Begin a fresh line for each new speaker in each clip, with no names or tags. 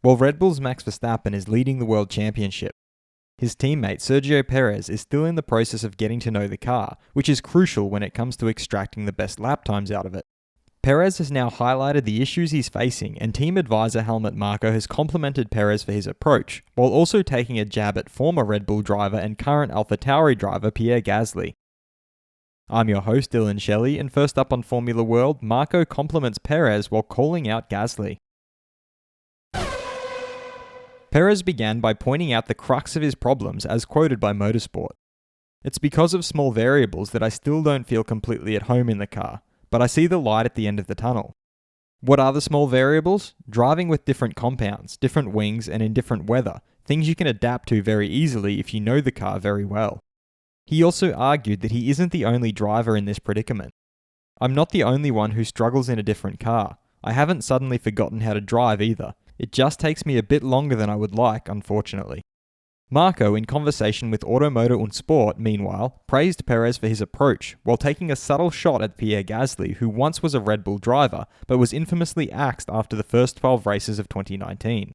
while Red Bull's Max Verstappen is leading the World Championship. His teammate Sergio Perez is still in the process of getting to know the car, which is crucial when it comes to extracting the best lap times out of it. Perez has now highlighted the issues he's facing, and team advisor Helmut Marko has complimented Perez for his approach, while also taking a jab at former Red Bull driver and current AlphaTauri driver Pierre Gasly. I'm your host Dillon Shelley, and first up on Formula World, Marko compliments Perez while calling out Gasly. Perez began by pointing out the crux of his problems as quoted by Motorsport. "It's because of small variables that I still don't feel completely at home in the car, but I see the light at the end of the tunnel." What are the small variables? Driving with different compounds, different wings, and in different weather, things you can adapt to very easily if you know the car very well. He also argued that he isn't the only driver in this predicament. "I'm not the only one who struggles in a different car. I haven't suddenly forgotten how to drive either. It just takes me a bit longer than I would like, unfortunately." Marko, in conversation with Automotor und Sport, meanwhile, praised Perez for his approach, while taking a subtle shot at Pierre Gasly, who once was a Red Bull driver, but was infamously axed after the first 12 races of 2019.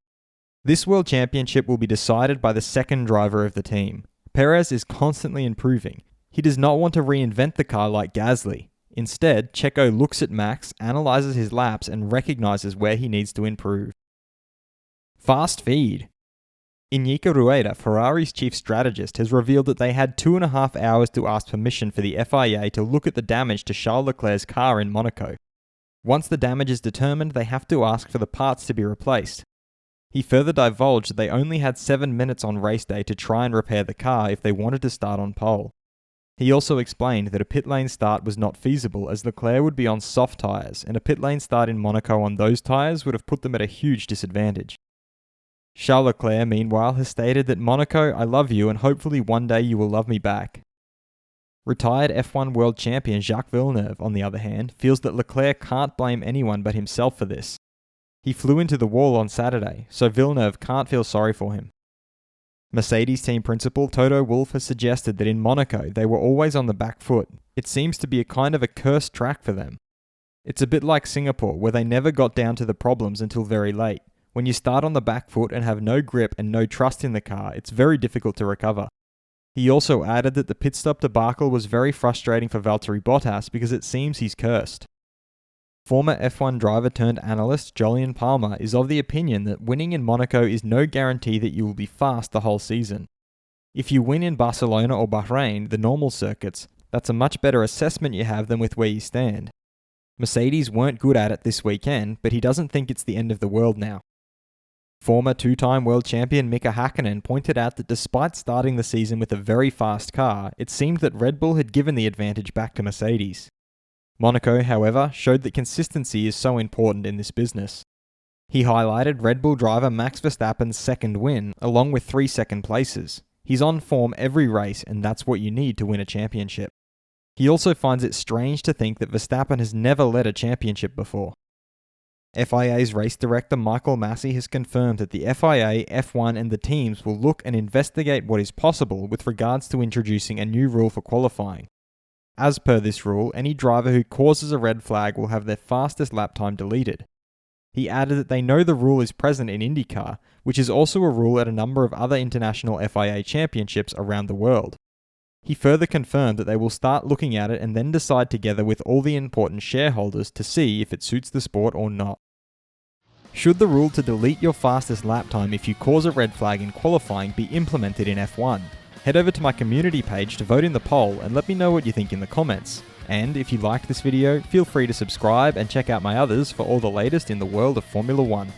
This World Championship will be decided by the second driver of the team. Perez is constantly improving. He does not want to reinvent the car like Gasly. Instead, Checo looks at Max, analyzes his laps, and recognizes where he needs to improve. Fast feed. Iñigo Rueda, Ferrari's chief strategist, has revealed that they had 2.5 hours to ask permission for the FIA to look at the damage to Charles Leclerc's car in Monaco. Once the damage is determined, they have to ask for the parts to be replaced. He further divulged that they only had 7 minutes on race day to try and repair the car if they wanted to start on pole. He also explained that a pit lane start was not feasible as Leclerc would be on soft tyres, and a pit lane start in Monaco on those tyres would have put them at a huge disadvantage. Charles Leclerc, meanwhile, has stated that "Monaco, I love you and hopefully one day you will love me back." Retired F1 world champion Jacques Villeneuve, on the other hand, feels that Leclerc can't blame anyone but himself for this. He flew into the wall on Saturday, so Villeneuve can't feel sorry for him. Mercedes team principal Toto Wolff has suggested that in Monaco they were always on the back foot. It seems to be a kind of a cursed track for them. It's a bit like Singapore, where they never got down to the problems until very late. When you start on the back foot and have no grip and no trust in the car, it's very difficult to recover. He also added that the pit stop debacle was very frustrating for Valtteri Bottas because it seems he's cursed. Former F1 driver turned analyst Jolyon Palmer is of the opinion that winning in Monaco is no guarantee that you will be fast the whole season. If you win in Barcelona or Bahrain, the normal circuits, that's a much better assessment you have than with where you stand. Mercedes weren't good at it this weekend, but he doesn't think it's the end of the world now. Former two-time world champion Mika Hakkinen pointed out that despite starting the season with a very fast car, it seemed that Red Bull had given the advantage back to Mercedes. Monaco, however, showed that consistency is so important in this business. He highlighted Red Bull driver Max Verstappen's second win, along with 3 second places. He's on form every race, and that's what you need to win a championship. He also finds it strange to think that Verstappen has never led a championship before. FIA's race director Michael Massey has confirmed that the FIA, F1 and the teams will look and investigate what is possible with regards to introducing a new rule for qualifying. As per this rule, any driver who causes a red flag will have their fastest lap time deleted. He added that they know the rule is present in IndyCar, which is also a rule at a number of other international FIA championships around the world. He further confirmed that they will start looking at it and then decide together with all the important shareholders to see if it suits the sport or not. Should the rule to delete your fastest lap time if you cause a red flag in qualifying be implemented in F1? Head over to my community page to vote in the poll and let me know what you think in the comments. And if you liked this video, feel free to subscribe and check out my others for all the latest in the world of Formula 1.